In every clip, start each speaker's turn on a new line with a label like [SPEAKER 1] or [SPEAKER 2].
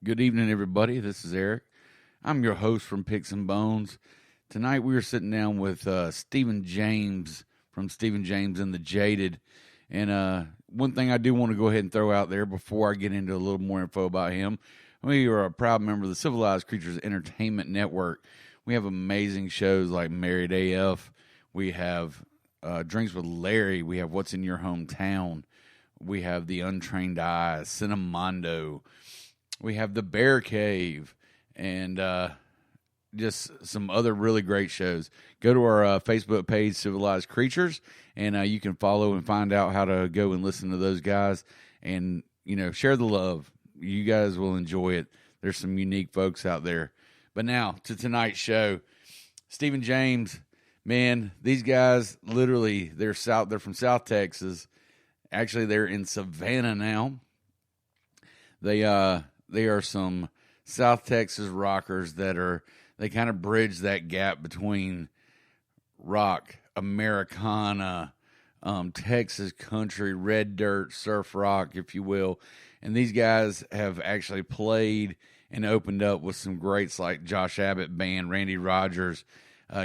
[SPEAKER 1] Good evening, everybody. This is Eric. I'm your host from Picks and Bones. Tonight we are sitting down with Stephen James from Stephen James and the Jaded. And one thing I do want to go ahead and throw out there before I get into a little more info about him, we are a proud member of the Civilized Creatures Entertainment Network. We have amazing shows like Married AF. We have Drinks with Larry. We have What's in Your Hometown. We have The Untrained Eye, Cinemondo. We have The Bear Cave, and just some other really great shows. Go to our Facebook page, Civilized Creatures, and you can follow and find out how to go and listen to those guys. And, you know, share the love. You guys will enjoy it. There's some unique folks out there. But now, to tonight's show, Stephen James, man, these guys, literally, they're from South Texas. Actually, they're in Savannah now. They are some South Texas rockers they kind of bridge that gap between rock, Americana, Texas country, red dirt, surf rock, if you will. And these guys have actually played and opened up with some greats like Josh Abbott Band, Randy Rogers,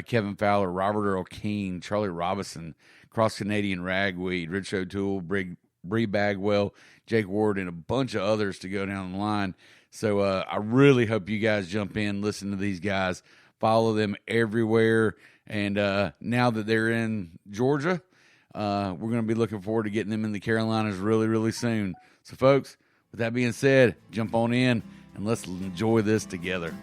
[SPEAKER 1] Kevin Fowler, Robert Earl Keen, Charlie Robison, Cross Canadian Ragweed, Rich O'Toole, Bree Bagwell, Jake Ward, and a bunch of others to go down the line. So I really hope you guys jump in, listen to these guys, follow them everywhere. And now that they're in Georgia, we're going to be looking forward to getting them in the Carolinas really, really soon. So, folks, with that being said, jump on in and let's enjoy this together.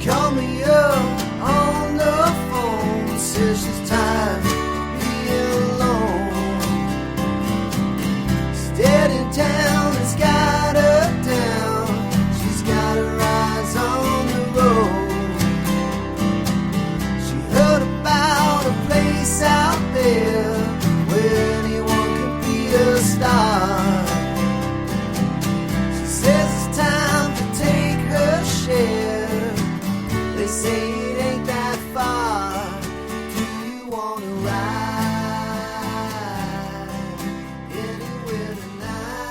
[SPEAKER 2] Call me up on the phone, says she's tired of being alone. She's dead in town, it's got her down. She's got her eyes on the road. She heard about a place out there where anyone could be a star. She says it's time to take her share. They say it ain't that far. Do you want to ride anywhere tonight?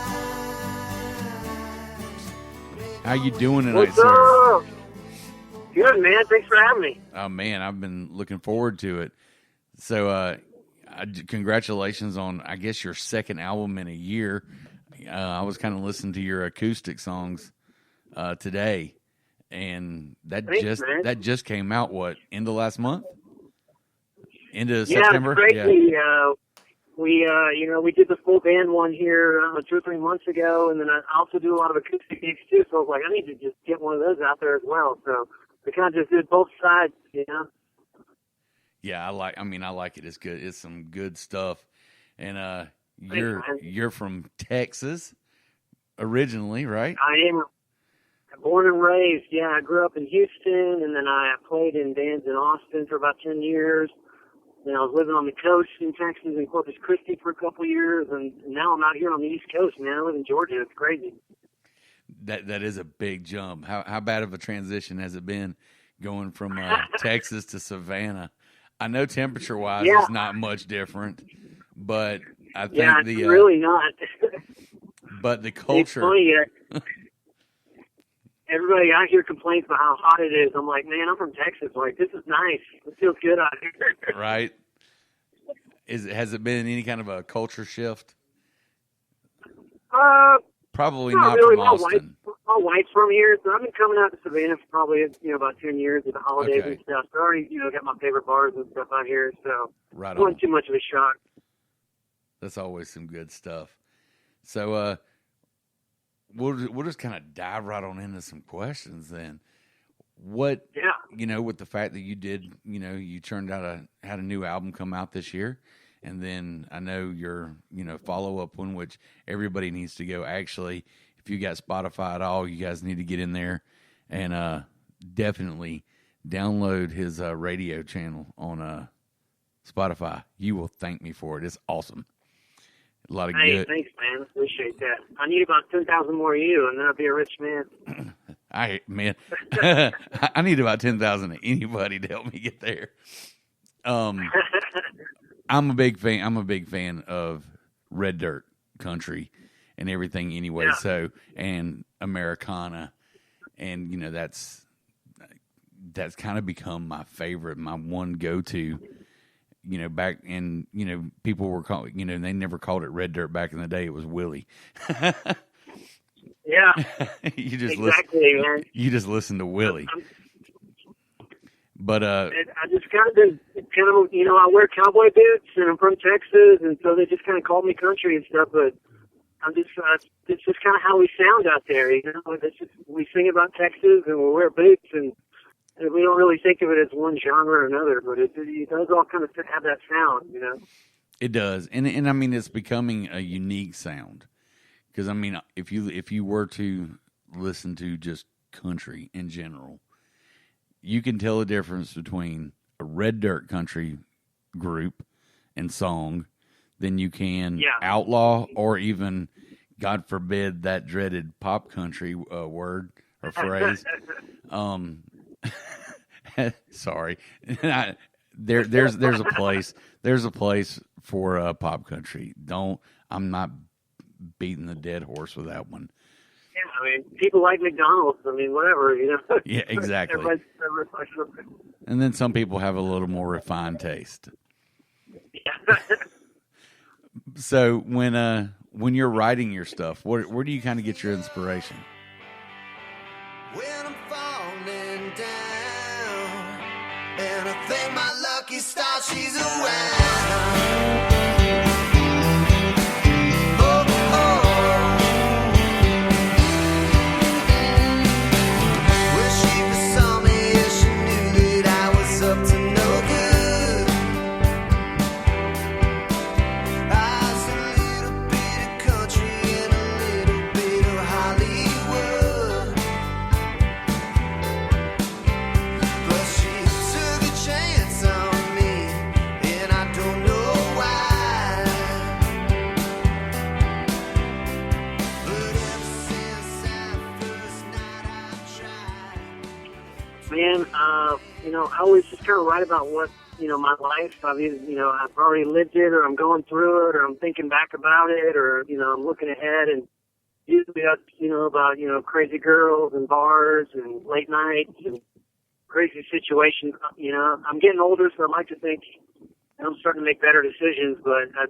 [SPEAKER 1] How you doing tonight,
[SPEAKER 3] What's
[SPEAKER 1] sir?
[SPEAKER 3] up? Good, man. Thanks for having me.
[SPEAKER 1] Oh, man, I've been looking forward to it. So congratulations on, I guess, your second album in a year. I was kind of listening to your acoustic songs today. And that just came out, what, end of last month? Into September?
[SPEAKER 3] It's crazy. Yeah. We did the full band one here 2 or 3 months ago, and then I also do a lot of acoustic gigs too, so I was like, I need to just get one of those out there as well. So we kind of just did both sides, you know?
[SPEAKER 1] Yeah, I like it. It's good. It's some good stuff. And you're from Texas originally, right?
[SPEAKER 3] I am. Born and raised, yeah. I grew up in Houston, and then I played in bands in Austin for about 10 years. Then I was living on the coast in Texas in Corpus Christi for a couple of years, and now I'm out here on the East Coast, man. I live in Georgia. It's crazy.
[SPEAKER 1] That is a big jump. How bad of a transition has it been going from Texas to Savannah? I know temperature-wise it's not much different, but I think
[SPEAKER 3] it's really not.
[SPEAKER 1] But the culture.
[SPEAKER 3] It's funny, everybody out here complains about how hot it is. I'm like, man, I'm from Texas. Like, this is nice. It feels good out here.
[SPEAKER 1] Right. Has it been any kind of a culture shift? Probably not
[SPEAKER 3] really.
[SPEAKER 1] From Austin.
[SPEAKER 3] My wife's from here, so I've been coming out to Savannah for probably about 10 years with the holidays and stuff. So I already got my favorite bars and stuff out here. So
[SPEAKER 1] right
[SPEAKER 3] it wasn't too much of a shock.
[SPEAKER 1] That's always some good stuff. So we'll just kind of dive right on into some questions then. What, with the fact that you did, you turned out had a new album come out this year, and then I know your, follow-up one, which everybody needs to go. Actually, if you got Spotify at all, you guys need to get in there and definitely download his radio channel on Spotify. You will thank me for it. It's awesome. A lot of good.
[SPEAKER 3] Thanks, man. Appreciate that. I need about 10,000 more of you, and then I'll be a rich man.
[SPEAKER 1] Man, I need about 10,000 of anybody to help me get there. I'm a big fan of red dirt country and everything anyway.
[SPEAKER 3] Yeah.
[SPEAKER 1] So, and Americana, and that's kind of become my favorite, my one go-to. Back in, people were calling, they never called it red dirt back in the day. It was Willie.
[SPEAKER 3] Yeah.
[SPEAKER 1] You just
[SPEAKER 3] exactly, man.
[SPEAKER 1] You just listen to Willie. But
[SPEAKER 3] I just kind of I wear cowboy boots and I'm from Texas, and so they just kind of called me country and stuff. But I'm just it's just kind of how we sound out there, It's just, we sing about Texas and we wear boots, and we don't really think of it as one genre or another, but it does all kind of have that sound,
[SPEAKER 1] It does, and I mean it's becoming a unique sound. Because I mean, if you were to listen to just country in general, you can tell the difference between a red dirt country group and song than you can outlaw, or even, God forbid, that dreaded pop country word or phrase. Sorry, there's a place for pop country. I'm not beating the dead horse with that one.
[SPEAKER 3] Yeah, I mean, people like McDonald's. I mean, whatever,
[SPEAKER 1] Yeah, exactly.
[SPEAKER 3] Everybody's
[SPEAKER 1] and then some people have a little more refined taste.
[SPEAKER 3] Yeah.
[SPEAKER 1] So when you're writing your stuff, where do you kind of get your inspiration?
[SPEAKER 2] When I'm falling down, and I think my lucky star, she's around.
[SPEAKER 3] Man, I always just kind of write about what, my life. I've either, I've already lived it, or I'm going through it, or I'm thinking back about it, or, I'm looking ahead, and usually that's, about, crazy girls and bars and late nights and crazy situations. I'm getting older, so I like to think I'm starting to make better decisions, but I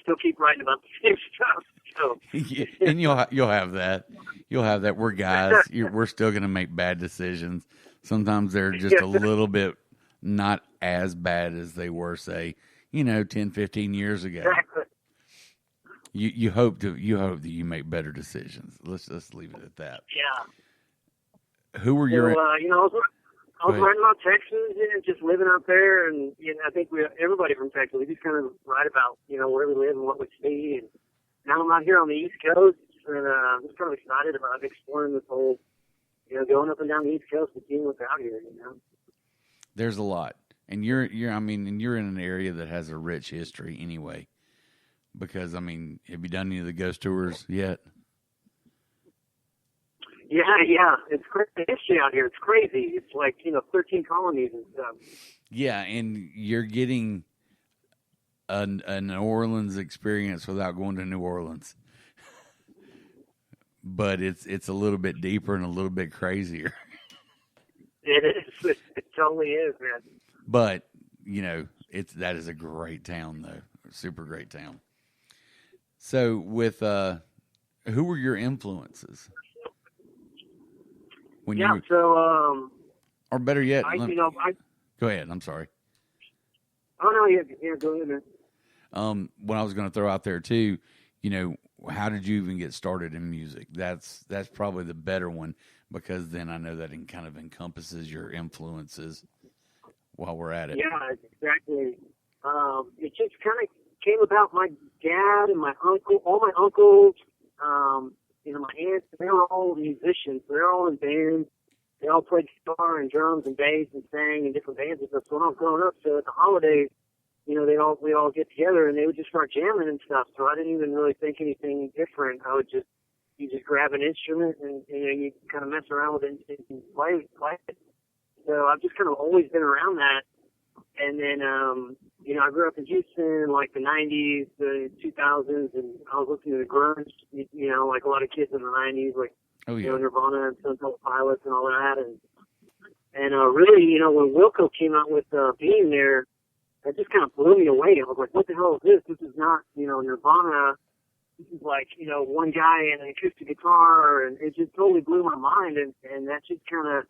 [SPEAKER 3] still keep writing about the same stuff. So.
[SPEAKER 1] Yeah, and you'll have that. You'll have that. We're guys. We're still going to make bad decisions. Sometimes they're just a little bit not as bad as they were, say, 10, 15 years ago.
[SPEAKER 3] Exactly.
[SPEAKER 1] You hope that you make better decisions. Let's just leave it at that.
[SPEAKER 3] Yeah.
[SPEAKER 1] Who were your?
[SPEAKER 3] I was writing about Texas and just living out there, and I think everybody from Texas, we just kind of write about where we live and what we see. And now I'm out here on the East Coast, and I'm just kind of excited about exploring this whole, going up and down the East Coast and seeing what's out here.
[SPEAKER 1] There's a lot, and you're in an area that has a rich history anyway. Because have you done any of the ghost tours yet?
[SPEAKER 3] Yeah, it's crazy history out here. It's crazy. It's like 13 colonies and stuff.
[SPEAKER 1] Yeah, and you're getting a New Orleans experience without going to New Orleans. But it's a little bit deeper and a little bit crazier.
[SPEAKER 3] It is. It totally is, man.
[SPEAKER 1] But that is a great town, though. Super great town. So, with who were your influences? Or better yet, go ahead. I'm sorry.
[SPEAKER 3] Oh no, yeah, go ahead, man.
[SPEAKER 1] What I was going to throw out there too, how did you even get started in music? That's probably the better one, because then I know that it kind of encompasses your influences while we're at it.
[SPEAKER 3] Yeah, exactly. It just kind of came about. My dad and my uncle, all my uncles, my aunts, they were all musicians. They're all in bands. They all played guitar and drums and bass and sang in different bands and stuff. So when I was growing up, so at the holidays, we'd all get together and they would just start jamming and stuff. So I didn't even really think anything different. I would just, you just grab an instrument and you kind of mess around with it and play it. So I've just kind of always been around that. And then, I grew up in Houston, like the 90s, the 2000s, and I was listening to the grunge, like a lot of kids in the 90s, like, Nirvana and Stone Temple Pilots and all that. And really, when Wilco came out with Being There, that just kind of blew me away. I was like, what the hell is this? This is not, Nirvana. This is like, one guy and an acoustic guitar, and it just totally blew my mind. And that just kind of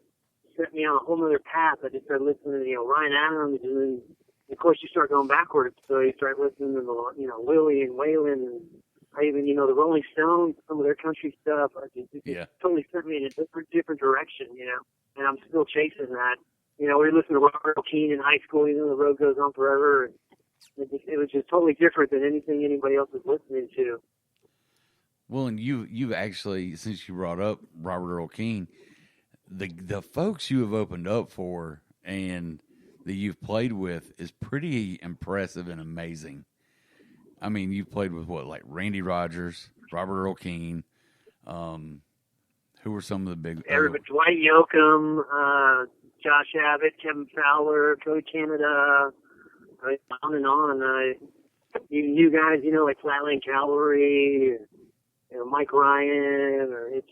[SPEAKER 3] set me on a whole other path. I just started listening to, Ryan Adams, and then, of course, you start going backwards. So you start listening to, Willie and Waylon, and even, the Rolling Stones, some of their country stuff. It totally sent me in a different direction, and I'm still chasing that. We listened to Robert Earl Keen in high school, The Road Goes On Forever. And it was just totally different than anything anybody else was listening to.
[SPEAKER 1] Well, and you've actually, since you brought up Robert Earl Keen, the folks you have opened up for and that you've played with is pretty impressive and amazing. I mean, you've played with like Randy Rogers, Robert Earl Keen. Who were some of the big?
[SPEAKER 3] Everybody, Dwight Yokum, Josh Abbott, Kevin Fowler, Cody Canada, on and on. New guys, like Flatland Cavalry, Mike Ryan, or it's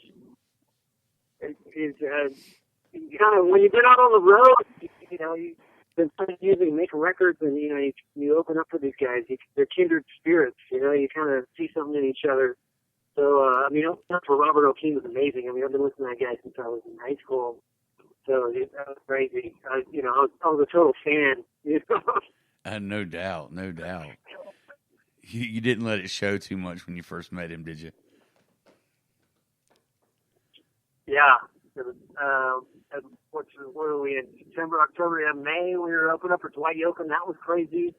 [SPEAKER 3] kind of when you get out on the road, you've been playing music, making records, and you open up for these guys. They're kindred spirits. You kind of see something in each other. So opening up for Robert Earl Keen was amazing. I mean, I've been listening to that guy since I was in high school. So that was crazy. I was a total fan.
[SPEAKER 1] No doubt. You didn't let it show too much when you first met him, did you?
[SPEAKER 3] Yeah. It was, what were we in? September, October, and May, we were opening up for Dwight Yokum. That was crazy.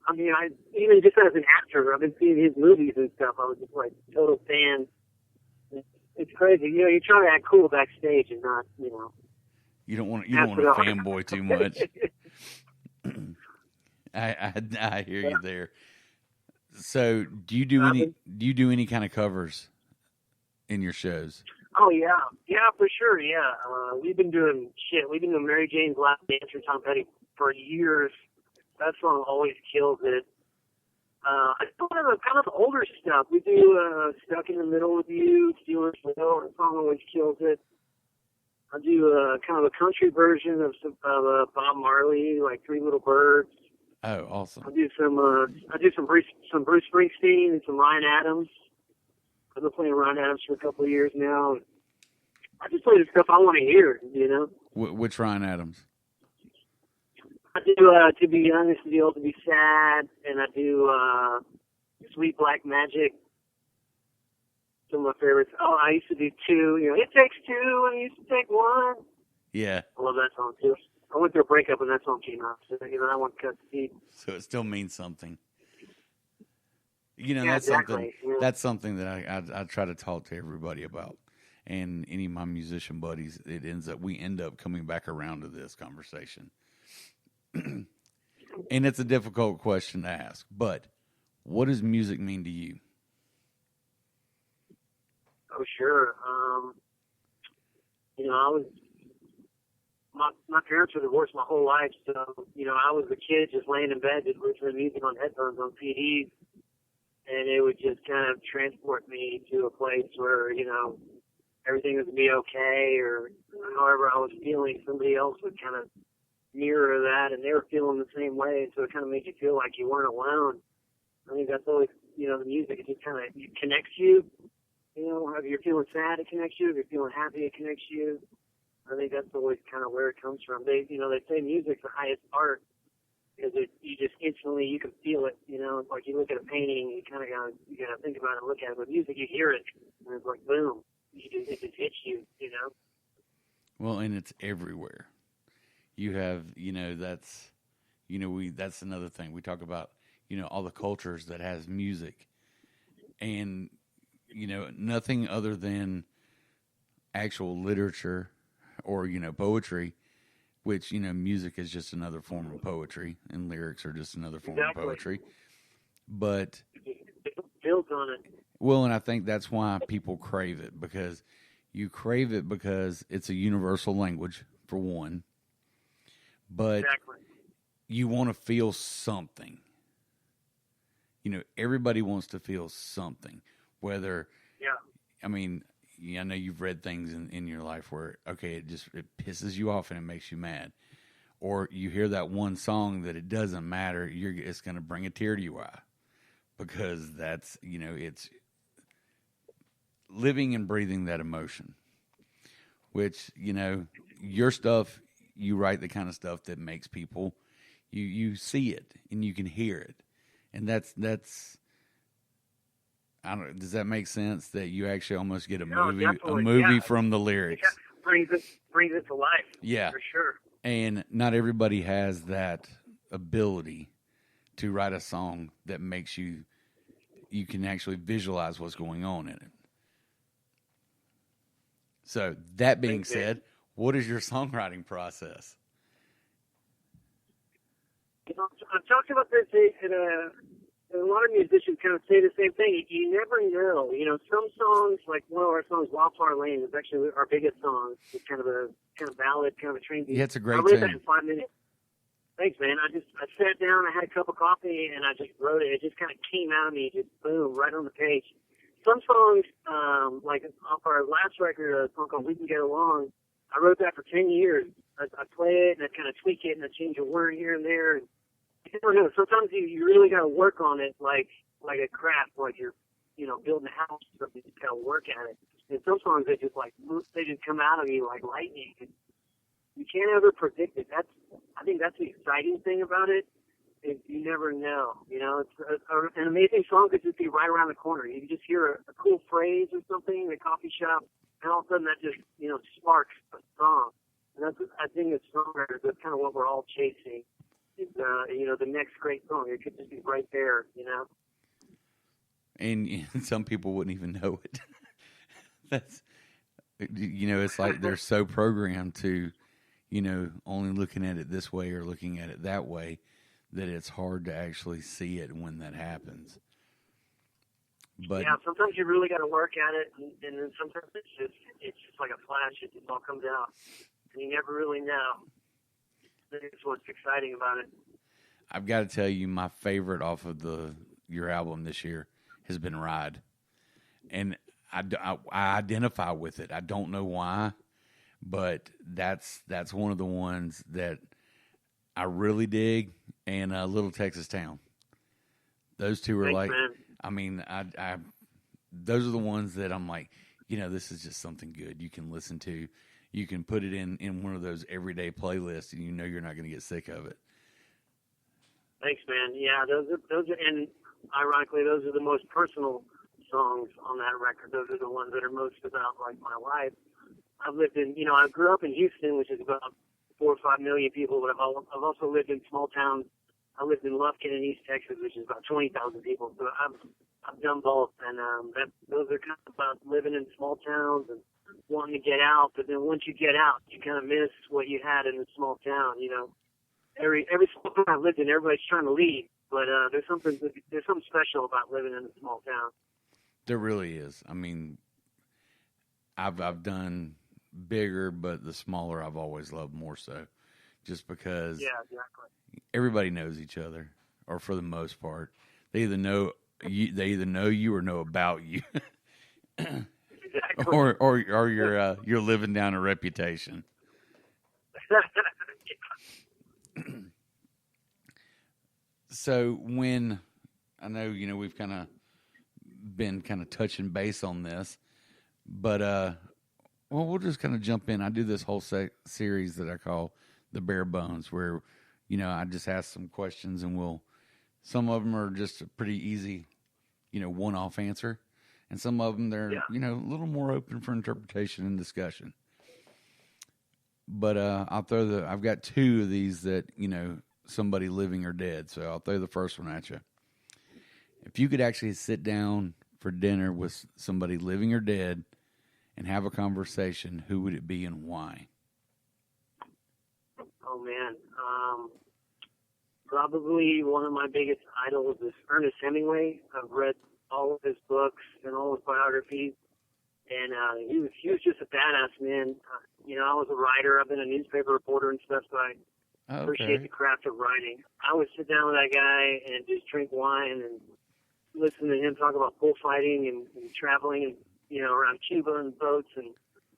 [SPEAKER 3] I mean, even just as an actor, I've been seeing his movies and stuff. I was just like total fan. It's crazy. You're trying to act cool backstage and not,
[SPEAKER 1] You don't want to fanboy too much. I hear you there. So, do you do any kind of covers in your shows?
[SPEAKER 3] Oh yeah, for sure. Yeah, we've been doing Mary Jane's Last Dance for Tom Petty for years. That song always kills it. I still have kind of older stuff. We do Stuck in the Middle with You, Steelers Will. That song always kills it. I do kind of a country version of Bob Marley, like Three Little Birds.
[SPEAKER 1] Oh, awesome!
[SPEAKER 3] I do some Bruce Springsteen and some Ryan Adams. I've been playing Ryan Adams for a couple of years now. I just play the stuff I want to hear.
[SPEAKER 1] Which Ryan Adams?
[SPEAKER 3] I do To Be Young Is the Old to Be Sad, and I do Sweet Black Magic. Some of my favorites. Oh, I used to do Two. It takes two, and I used to take one.
[SPEAKER 1] Yeah.
[SPEAKER 3] I love that song too. I went through a breakup when that song came out, so that one cut deep.
[SPEAKER 1] So it still means something.
[SPEAKER 3] Yeah,
[SPEAKER 1] that's
[SPEAKER 3] exactly.
[SPEAKER 1] something. That's something that I try to talk to everybody about, and any of my musician buddies. We end up coming back around to this conversation, and it's a difficult question to ask. But what does music mean to you?
[SPEAKER 3] Oh, sure. My parents were divorced my whole life, so I was a kid just laying in bed, just listening to music on headphones on CDs. And it would just kind of transport me to a place where, everything was going to be okay, or however I was feeling, somebody else would kind of mirror that, and they were feeling the same way, so it kind of made you feel like you weren't alone. I think that's always, the music, it just kind of connects you. If you're feeling sad, it connects you. If you're feeling happy, it connects you. I think that's always kind of where it comes from. They say music's the highest art, because you just instantly, you can feel it, like you look at a painting, you kind of you gotta think about it and look at it. With music, you hear it, and it's like, boom, it just hits you,
[SPEAKER 1] Well, and it's everywhere. You have, that's another thing. We talk about, all the cultures that has music, and, nothing other than actual literature or, poetry, which, music is just another form of poetry, and lyrics are just another form of poetry. But
[SPEAKER 3] built on it.
[SPEAKER 1] Well, and I think that's why people crave it, because you crave it because it's a universal language, for one. But
[SPEAKER 3] Exactly.
[SPEAKER 1] you want to feel something. You know, everybody wants to feel something. Whether,
[SPEAKER 3] Yeah.
[SPEAKER 1] I mean, I know you've read things in your life where, okay, it pisses you off and it makes you mad. Or you hear that one song that it doesn't matter, it's going to bring a tear to your eye. Because that's, you know, it's living and breathing that emotion. Which, you know, your stuff, you write the kind of stuff that makes people, you see it and you can hear it. And that's I don't know, does that make sense that you actually almost get a movie from the lyrics?
[SPEAKER 3] Yeah, brings it to life.
[SPEAKER 1] Yeah.
[SPEAKER 3] For sure.
[SPEAKER 1] And not everybody has that ability to write a song that makes you can actually visualize what's going on in it. So that being said, what is your songwriting process?
[SPEAKER 3] You know, I've talked about this, and a lot of musicians kind of say the same thing. You never know. You know, some songs, like one of our songs, Wildflower Lane, is actually our biggest song. It's kind of ballad, kind of a train beat.
[SPEAKER 1] Yeah, it's a great
[SPEAKER 3] I wrote
[SPEAKER 1] tune.
[SPEAKER 3] that in 5 minutes. Thanks, man. I sat down, I had a cup of coffee, and I just wrote it. It just kind of came out of me, just boom, right on the page. Some songs, like off our last record, a song called We Can Get Along, I wrote that for 10 years. I play it, and I kind of tweak it, and I change a word here and there. And you never know. Sometimes you really got to work on it like a craft, like you're, you know, building a house or something. You just got to work at it. And some songs, they just come out of you like lightning. And you can't ever predict it. I think that's the exciting thing about it. Is you never know. You know, it's an amazing song could just be right around the corner. You can just hear a cool phrase or something in a coffee shop, and all of a sudden that just, you know, sparks a song. And that's, I think, as songwriters, that's kind of what we're all chasing. Is you know, the next great song. It could just be right there. You know.
[SPEAKER 1] And some people wouldn't even know it. That's, you know, it's like they're so programmed to, you know, only looking at it this way or looking at it that way, that it's hard to actually see it when that happens. But
[SPEAKER 3] yeah, sometimes you really got to work at it, and then sometimes it's just like a flash. It just all comes out, and you never really know. That's what's exciting about it.
[SPEAKER 1] I've got to tell you, my favorite off of your album this year has been Ride, and I identify with it. I don't know why, but that's one of the ones that I really dig. And Little Texas Town. Those two are,
[SPEAKER 3] Thanks, man.
[SPEAKER 1] I mean, I those are the ones that I'm like, you know, this is just something good you can listen to. You can put it in one of those everyday playlists, and you know you're not going to get sick of it.
[SPEAKER 3] Thanks, man. Yeah, those are, and ironically, those are the most personal songs on that record. Those are the ones that are most about like my life. I've lived in, you know, I grew up in Houston, which is about 4 or 5 million people, but I've also lived in small towns. I lived in Lufkin in East Texas, which is about 20,000 people. So I've done both, and those are kind of about living in small towns and wanting to get out. But then once you get out, you kind of miss what you had in the small town. You know, every small town I've lived in, everybody's trying to leave, but there's something special about living in a small town.
[SPEAKER 1] There really is. I mean, I've done bigger, but the smaller I've always loved more so, just because everybody knows each other, or for the most part, they either know you or know about you, or you're living down a reputation. So when I know, you know, we've kind of been touching base on this, but well, we'll just kind of jump in. I do this whole series that I call the bare bones, where, you know, I just ask some questions, and some of them are just a pretty easy, you know, one-off answer, and some of them they're you know, a little more open for interpretation and discussion. But I've got 2 of these that, you know, somebody living or dead. So I'll throw the first one at you. If you could actually sit down for dinner with somebody living or dead and have a conversation, who would it be and why?
[SPEAKER 3] Oh, man. Probably one of my biggest idols is Ernest Hemingway. I've read all of his books and all his biographies. And he was just a badass, man. You know, I was a writer. I've been a newspaper reporter and stuff, so I appreciate the craft of writing. I would sit down with that guy and just drink wine and listen to him talk about bullfighting and traveling and, you know, around Cuba and boats and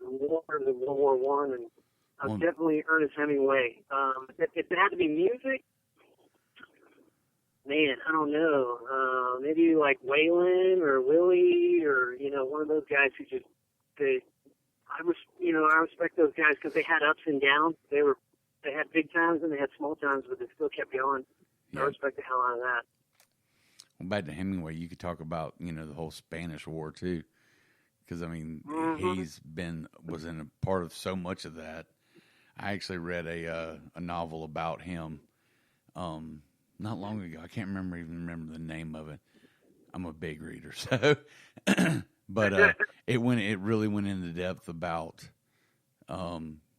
[SPEAKER 3] the wars of World War One. And I was definitely Ernest Hemingway. If it had to be music, man, I don't know. Maybe like Waylon or Willie or, you know, one of those guys who just, I respect those guys because they had ups and downs. They had big times and they had small times, but they still kept going. Yeah. I respect the hell out of that.
[SPEAKER 1] Well, back to Hemingway, you could talk about, you know, the whole Spanish War too. Because, I mean, was in a part of so much of that. I actually read a novel about him not long ago. I can't even remember the name of it. I'm a big reader, so but it really went into depth about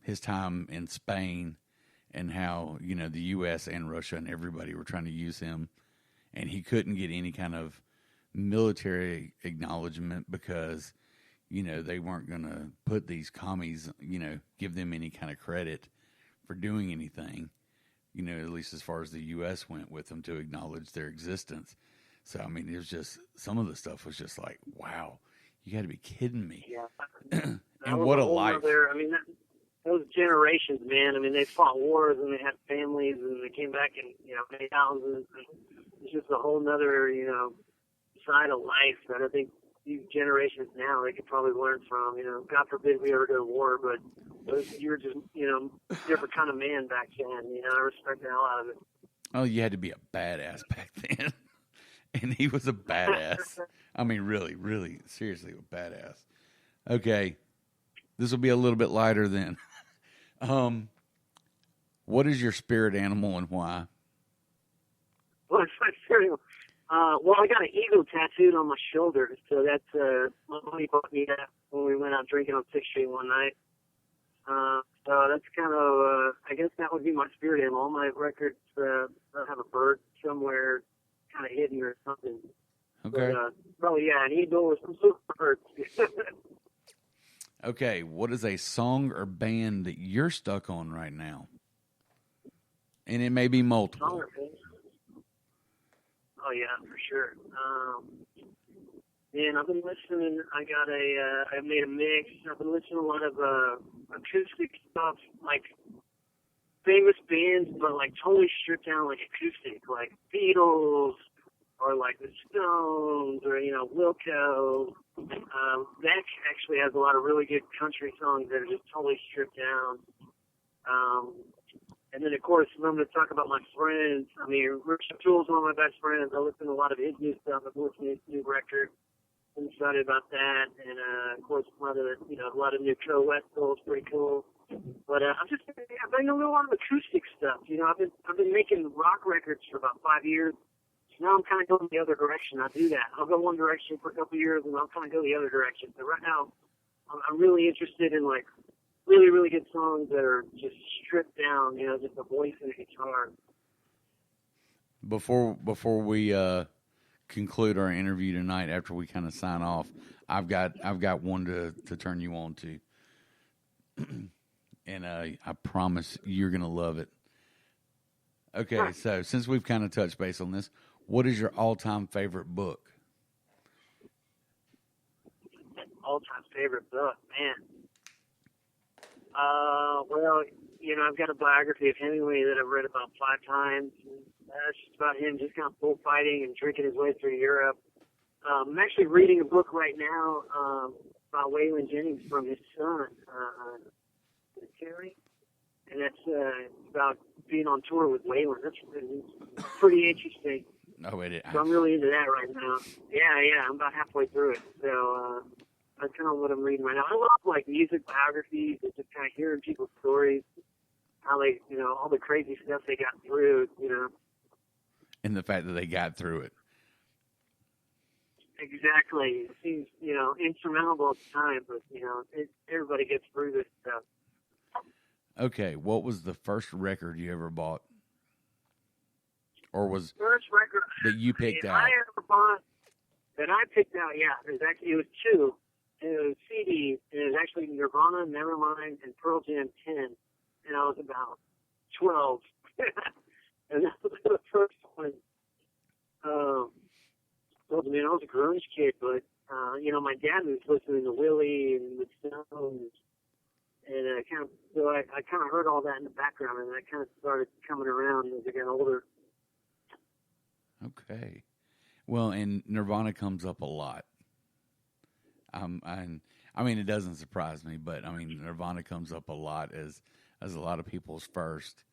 [SPEAKER 1] his time in Spain and how, you know, the U.S. and Russia and everybody were trying to use him, and he couldn't get any kind of military acknowledgement because, you know, they weren't going to put these commies, you know, give them any kind of credit for doing anything, you know, at least as far as the U.S. went with them to acknowledge their existence. So, I mean, it was just, some of the stuff was just like, wow, you got to be kidding me.
[SPEAKER 3] Yeah.
[SPEAKER 1] And what a life.
[SPEAKER 3] Those generations, man, I mean, they fought wars and they had families and they came back and, you know, made houses. And it's just a whole nother, you know, side of life that I think these generations now, they could probably learn from. You know, God forbid we ever go to war, but you were just, you know, different kind of man back then. You know, I respect the hell out of it.
[SPEAKER 1] Oh, you had to be a badass back then. And he was a badass. I mean, really, really, seriously, a badass. Okay. This will be a little bit lighter then. What is your spirit animal and why?
[SPEAKER 3] What's my spirit animal? Well, I got an eagle tattooed on my shoulder, so that's my buddy bought me that when we went out drinking on 6th Street one night. So that's kind of, I guess that would be my spirit animal. All my records have a bird somewhere kind of hidden or something.
[SPEAKER 1] Okay.
[SPEAKER 3] But, probably, yeah, an eagle or some sort of bird.
[SPEAKER 1] Okay, what is a song or band that you're stuck on right now? And it may be multiple.
[SPEAKER 3] Song or band? Oh, yeah, for sure. And I've been listening. I made a mix. I've been listening to a lot of acoustic stuff, like famous bands, but like totally stripped down, like acoustic, like Beatles or like the Stones or, you know, Wilco. That actually has a lot of really good country songs that are just totally stripped down. And then, of course, if I'm going to talk about my friends, I mean, Richard Jewell's one of my best friends. I listen to a lot of his new stuff. I've listened to his new record. I'm excited about that. And, of course, a lot of new Joe Westall's pretty cool. But I've been doing a lot of acoustic stuff. You know, I've been making rock records for about 5 years. So now I'm kind of going the other direction. I do that. I'll go one direction for a couple of years, and I'll kind of go the other direction. But right now, I'm really interested in, like, really, really good songs that are just stripped down, you know, just a voice and a guitar.
[SPEAKER 1] Before we conclude our interview tonight, after we kind of sign off, I've got one to turn you on to, and I promise you're gonna love it. Okay, so since we've kind of touched base on this, what is your all-time favorite book?
[SPEAKER 3] All-time favorite book, man. Well, you know, I've got a biography of Hemingway that I've read about 5 times. It's just about him just kind of bullfighting and drinking his way through Europe. I'm actually reading a book right now by Waylon Jennings from his son, Terry, and that's about being on tour with Waylon. That's pretty interesting.
[SPEAKER 1] No, it is.
[SPEAKER 3] So I'm really into that right now. Yeah, I'm about halfway through it. So that's kind of what I'm reading right now. I love, like, music biographies and just kind of hearing people's stories, how they, you know, all the crazy stuff they got through, you know.
[SPEAKER 1] And the fact that they got through it.
[SPEAKER 3] Exactly. It seems, you know, insurmountable at the time, but, you know, everybody gets through this stuff.
[SPEAKER 1] Okay, what was the first record you ever bought? Or was
[SPEAKER 3] first record
[SPEAKER 1] that you picked out?
[SPEAKER 3] I ever bought, that I picked out, it was two. And it was CDs, and it was actually Nirvana, Nevermind, and Pearl Jam 10. And I was about 12. And that was the first one. Well, man, I was a grunge kid, but, my dad was listening to Willie and the Stones. And I kind of heard all that in the background, and I kind of started coming around as I got older.
[SPEAKER 1] Okay. Well, and Nirvana comes up a lot. It doesn't surprise me, but Nirvana comes up a lot as a lot of people's first.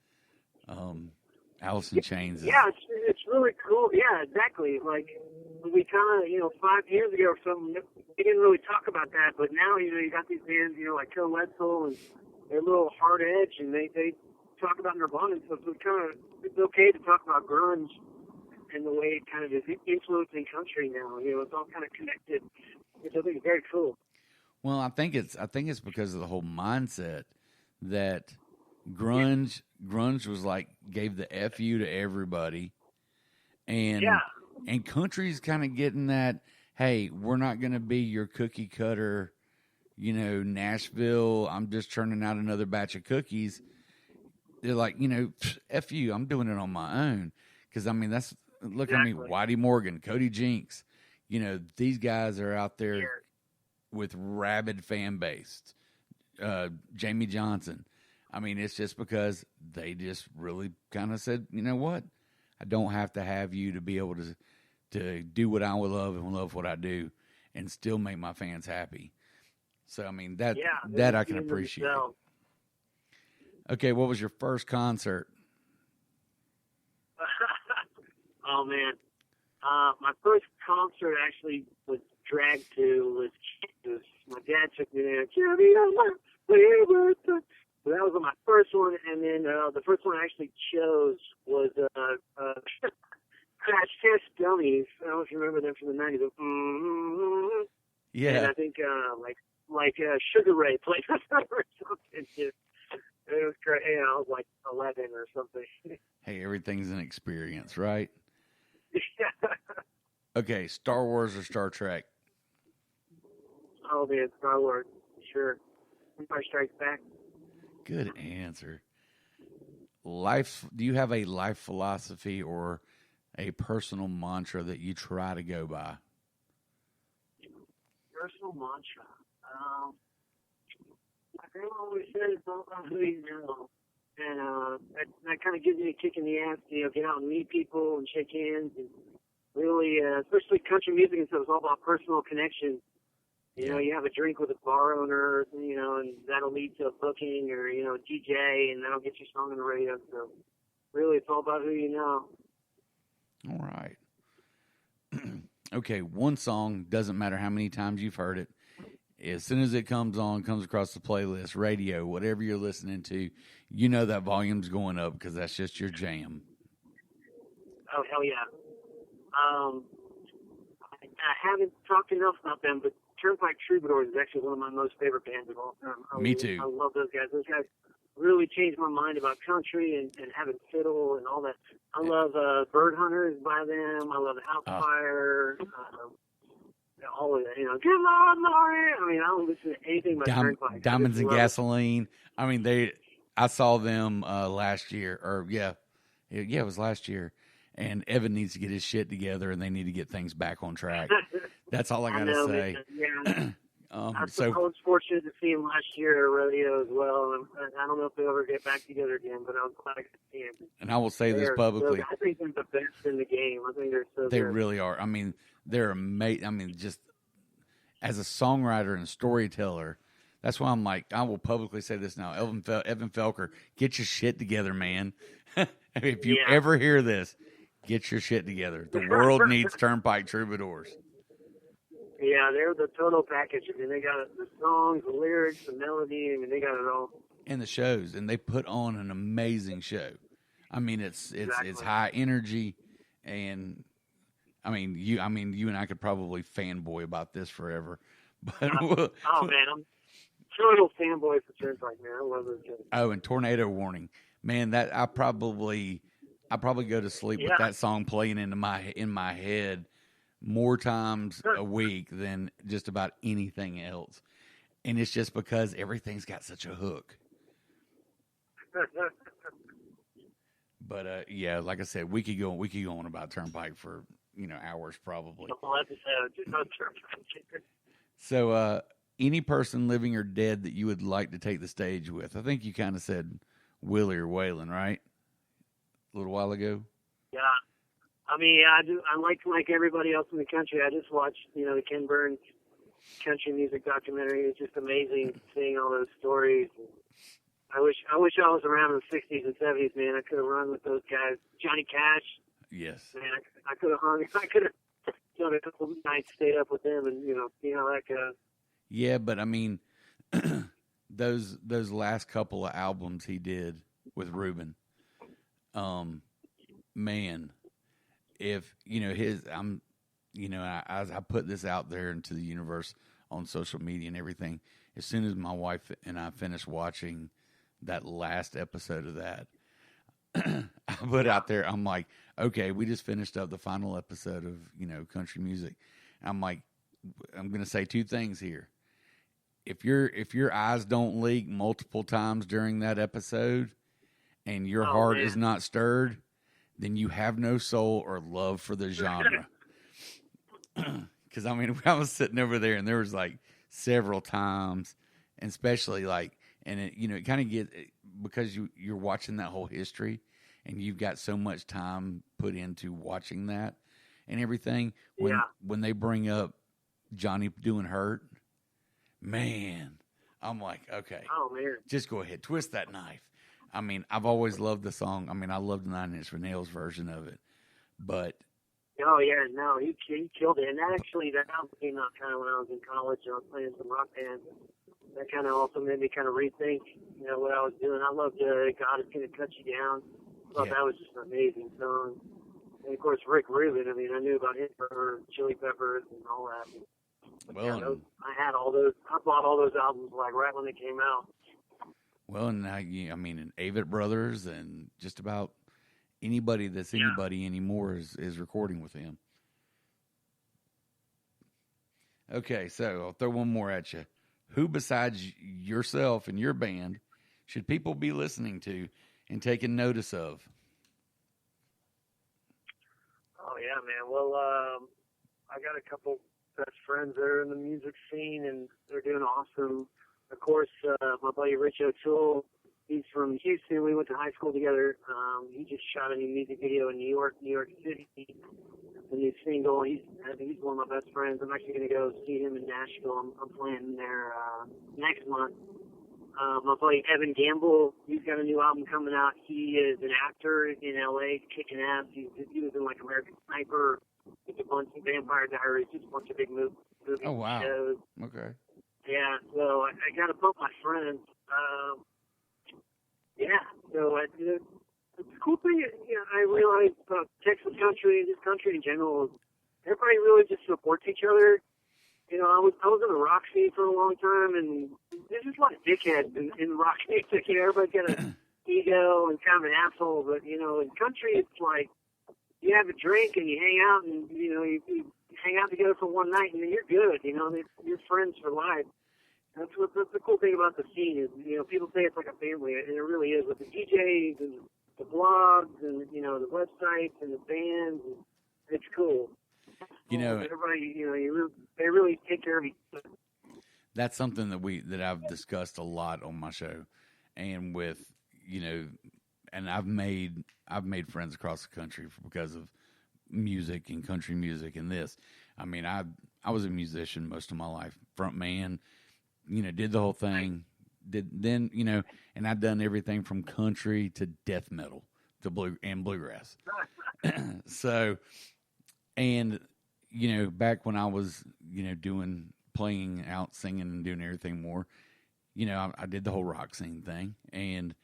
[SPEAKER 1] Alice in Chains.
[SPEAKER 3] Yeah, it's really cool. Yeah, exactly. Like we kind of, 5 years ago or something, we didn't really talk about that, but now you got these bands, like Kill Wetzel, and they're a little hard edge, and they talk about Nirvana, so it's okay to talk about grunge and the way it kind of is influencing country now. It's all kind of connected, which I think is very cool.
[SPEAKER 1] Well, I think it's because of the whole mindset that grunge was like gave the F you to everybody, and country's kind of getting that. Hey, we're not going to be your cookie cutter, Nashville. I'm just churning out another batch of cookies. They're like, F you. I'm doing it on my own because that's look at me, Whitey Morgan, Cody Jinks. These guys are out there with rabid fan base. Jamie Johnson. It's just because they just really kind of said, you know what? I don't have to have you to be able to do what I would love and love what I do and still make my fans happy. So, that I can appreciate. Okay, what was your first concert?
[SPEAKER 3] Oh, man. My first concert actually was dragged to was my dad took me there. So that was my first one, and then the first one I actually chose was Crash Test Dummies. I don't know if you remember them from the 90s.
[SPEAKER 1] Yeah.
[SPEAKER 3] And I think like Sugar Ray played or something. It was great. I was like 11 or something.
[SPEAKER 1] Hey, everything's an experience, right?
[SPEAKER 3] Yeah.
[SPEAKER 1] Okay, Star Wars or Star Trek?
[SPEAKER 3] Oh, man, Star Wars. Sure. Empire Strikes Back.
[SPEAKER 1] Good answer. Do you have a life philosophy or a personal mantra that you try to go by?
[SPEAKER 3] Personal mantra. My grandma always said it's all about who you know. And that kind of gives me a kick in the ass to get out and meet people and shake hands. And really, especially country music and stuff, it's all about personal connection. You have a drink with a bar owner, and that'll lead to a booking or, a DJ, and that'll get your song on the radio. So, really, it's all about who you know.
[SPEAKER 1] All right. Okay, one song, doesn't matter how many times you've heard it. As soon as it comes across the playlist, radio, whatever you're listening to, that volume's going up because that's just your jam.
[SPEAKER 3] Oh, hell yeah. I haven't talked enough about them, but Turnpike Troubadours is actually one of my most favorite bands of all time.
[SPEAKER 1] Me too. I
[SPEAKER 3] love those guys. Those guys really changed my mind about country and having fiddle and all that. I love Bird Hunters by them. I love House Fire. All of that. Good Lord, Laurie. I don't listen to anything by Turnpike.
[SPEAKER 1] Diamonds and Gasoline. I saw them last year, or it was last year. And Evan needs to get his shit together, and they need to get things back on track. That's all I got to say.
[SPEAKER 3] I was fortunate to see him last year at a rodeo as well. I don't know if they'll ever get back together again, but I was glad to see him.
[SPEAKER 1] And I will say this publicly.
[SPEAKER 3] I think they're the best in the game. I think they're so
[SPEAKER 1] They
[SPEAKER 3] good.
[SPEAKER 1] really are. They're amazing. Just as a songwriter and storyteller, that's why I'm like, I will publicly say this now. Evan Felker, get your shit together, man. If you ever hear this, get your shit together. The world needs Turnpike Troubadours.
[SPEAKER 3] Yeah, they're the total package. They got the songs, the lyrics, the melody. They got it all.
[SPEAKER 1] And the shows, and they put on an amazing show. It's high energy, and you and I could probably fanboy about this forever. But
[SPEAKER 3] man, I'm total fanboy for Turnpike, man. I love those guys.
[SPEAKER 1] Oh, and Tornado Warning, man. That I probably go to sleep with that song playing in my head more times a week than just about anything else. And it's just because everything's got such a hook. But yeah, like I said, we could go on about Turnpike for, hours probably.
[SPEAKER 3] The whole episode just on Turnpike.
[SPEAKER 1] So any person living or dead that you would like to take the stage with? I think you kind of said Willie or Waylon, right? A little while ago.
[SPEAKER 3] Yeah. I mean, yeah, I do. I like everybody else in the country. I just watched, the Ken Burns country music documentary. It's just amazing seeing all those stories. I wish I was around in the 60s and 70s, man. I could have run with those guys. Johnny Cash.
[SPEAKER 1] Yes.
[SPEAKER 3] Man, I could have hung. I could have done a couple nights, stayed up with them, and see how that goes.
[SPEAKER 1] Yeah, but I mean, those last couple of albums he did with Ruben, man, if as I put this out there into the universe on social media and everything, as soon as my wife and I finished watching that last episode of that, I put out there, I'm like, okay, we just finished up the final episode of, country music. I'm like, I'm going to say two things here. If your eyes don't leak multiple times during that episode and your heart is not stirred, then you have no soul or love for the genre. Because, I mean, I was sitting over there and there was like several times, and especially like, and it kind of gets, because you're watching that whole history and you've got so much time put into watching that and everything. When they bring up Johnny doing Hurt, man, I'm like, okay, just go ahead, twist that knife. I mean, I've always loved the song. I mean, I love the 9 Inch Nails version of it, but.
[SPEAKER 3] Oh yeah, no, he killed it. And actually, that album came out kind of when I was in college. I was playing some rock bands. That kind of also made me kind of rethink, what I was doing. I loved God Is Gonna Cut You Down. I thought that was just an amazing song. And of course, Rick Rubin. I mean, I knew about him for Chili Peppers and all that.
[SPEAKER 1] Well,
[SPEAKER 3] I had all those. I bought all those albums like right when they came out.
[SPEAKER 1] Well, and now and Avett Brothers and just about anybody that's anybody anymore is recording with him. Okay, so I'll throw one more at you. Who besides yourself and your band should people be listening to and taking notice of?
[SPEAKER 3] Oh yeah, man. Well, I got a couple best friends that are in the music scene, and they're doing awesome. Of course, my buddy Rich O'Toole, he's from Houston. We went to high school together. He just shot a new music video in New York City. The new single. I think he's one of my best friends. I'm actually going to go see him in Nashville. I'm playing there next month. My buddy Evan Gamble, he's got a new album coming out. He is an actor in L.A., kicking ass. He was in like American Sniper, just a bunch of Vampire Diaries, just a bunch of big movies.
[SPEAKER 1] Oh wow!
[SPEAKER 3] Shows.
[SPEAKER 1] Okay.
[SPEAKER 3] Yeah, so I got to put my friends. So the cool thing, I realized about Texas country, this country in general, everybody really just supports each other. I was in the rock scene for a long time, and there's just a lot of dickheads in rock music. Everybody's got an ego and kind of an asshole, but in country, it's like you have a drink and you hang out, and you hang out together for one night, and then you're good. You're friends for life. That's the cool thing about the scene is, people say it's like a family, and it really is, with the DJs and the blogs and, the websites and the bands. It's cool. Everybody, they really take care of each other.
[SPEAKER 1] That's something that I've discussed a lot on my show, and with, and I've made friends across the country because of music and country music and this. I mean, I was a musician most of my life, front man. Did the whole thing, and I've done everything from country to death metal to bluegrass. So, and, back when I was, playing out, singing and doing everything more, I did the whole rock scene thing, and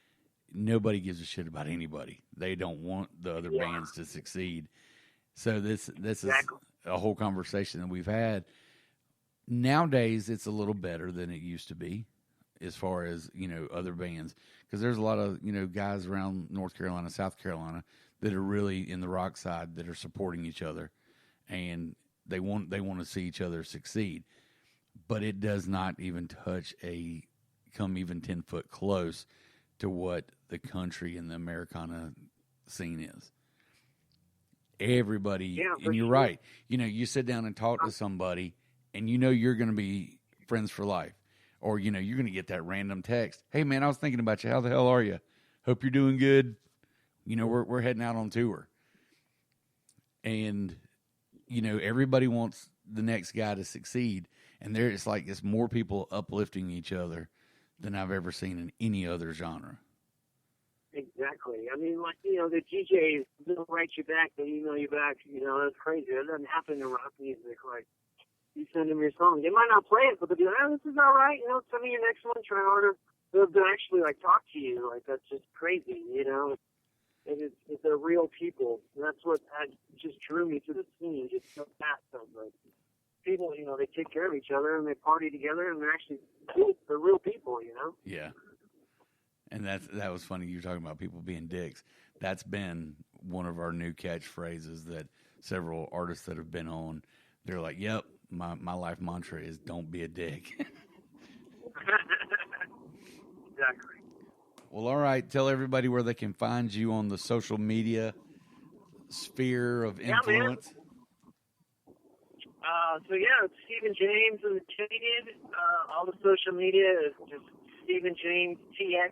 [SPEAKER 1] nobody gives a shit about anybody. They don't want the other bands to succeed. So this is a whole conversation that we've had. Nowadays, it's a little better than it used to be as far as, other bands. Because there's a lot of, guys around North Carolina, South Carolina that are really in the rock side that are supporting each other. And they want to see each other succeed, but it does not even come even 10 foot close to what the country and the Americana scene is. Everybody, and you're right. You know, you sit down and talk to somebody, and you know you're going to be friends for life, or you know you're going to get that random text. Hey man, I was thinking about you. How the hell are you? Hope you're doing good. You know, we're heading out on tour, and you know everybody wants the next guy to succeed, and it's more people uplifting each other than I've ever seen in any other genre.
[SPEAKER 3] Exactly. I mean, like, you know, the DJs, they'll write you back, they'll email you back. You know, that's crazy. That doesn't happen in rock music. Like, you send them your song. They might not play it, but they'll be like, oh, this is all right. You know, send me your next one, try harder. They'll actually, like, talk to you. Like, that's just crazy, you know. It's they're real people. And that's what just drew me to the scene, just so fast. Like, people, you know, they take care of each other, and they party together, and they're real people, you know.
[SPEAKER 1] Yeah. And that was funny. You were talking about people being dicks. That's been one of our new catchphrases that several artists that have been on, they're like, yep, my life mantra is don't be a dick.
[SPEAKER 3] Exactly.
[SPEAKER 1] Well, all right. Tell everybody where they can find you on the social media sphere of influence.
[SPEAKER 3] It's Stephen James and the Jaded. All the social media is just Stephen James TX.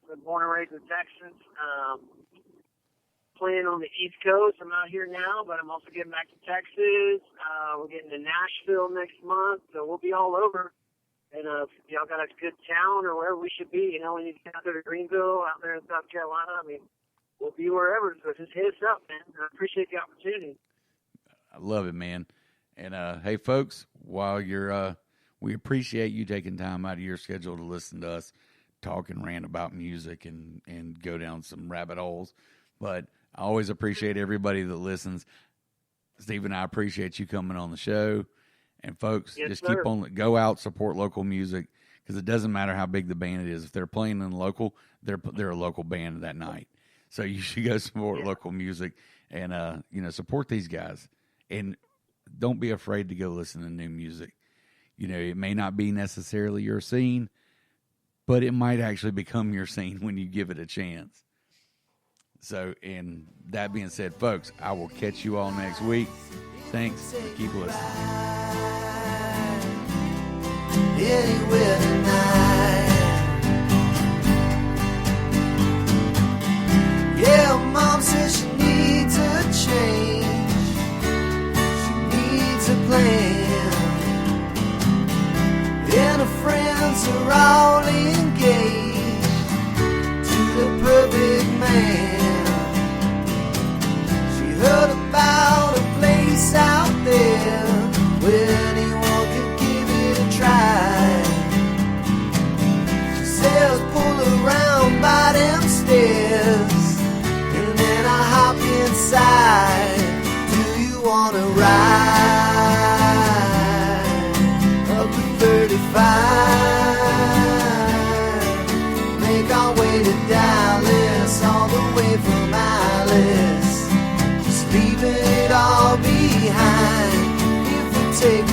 [SPEAKER 3] I'm born and raised in Texas. Playing on the East Coast. I'm out here now, but I'm also getting back to Texas. We're getting to Nashville next month, so we'll be all over. And if y'all got a good town or wherever we should be, you know, when you get out there to Greenville, out there in South Carolina, I mean, we'll be wherever. So just hit us up, man. I appreciate the opportunity.
[SPEAKER 1] I love it, man. And hey, folks, while we appreciate you taking time out of your schedule to listen to us talk and rant about music and go down some rabbit holes. But I always appreciate everybody that listens. Steve and I appreciate you coming on the show. And folks, keep on, go out, support local music, because it doesn't matter how big the band is. If they're playing in local, they're a local band that night. So you should go support local music and support these guys. And don't be afraid to go listen to new music. You know, it may not be necessarily your scene, but it might actually become your scene when you give it a chance. So, and that being said, folks, I will catch you all next week. Thanks. Keep listening.
[SPEAKER 2] Anywhere tonight. Yeah, Mom says she needs a change. She needs a plan. And her friends are all engaged to the perfect man. She heard about a place out there where anyone could give it a try. She says pull around by them stairs and then I hop inside. Do you wanna ride up to 35? Make our way to Dallas, all the way from Alice. Just leaving it all behind if we take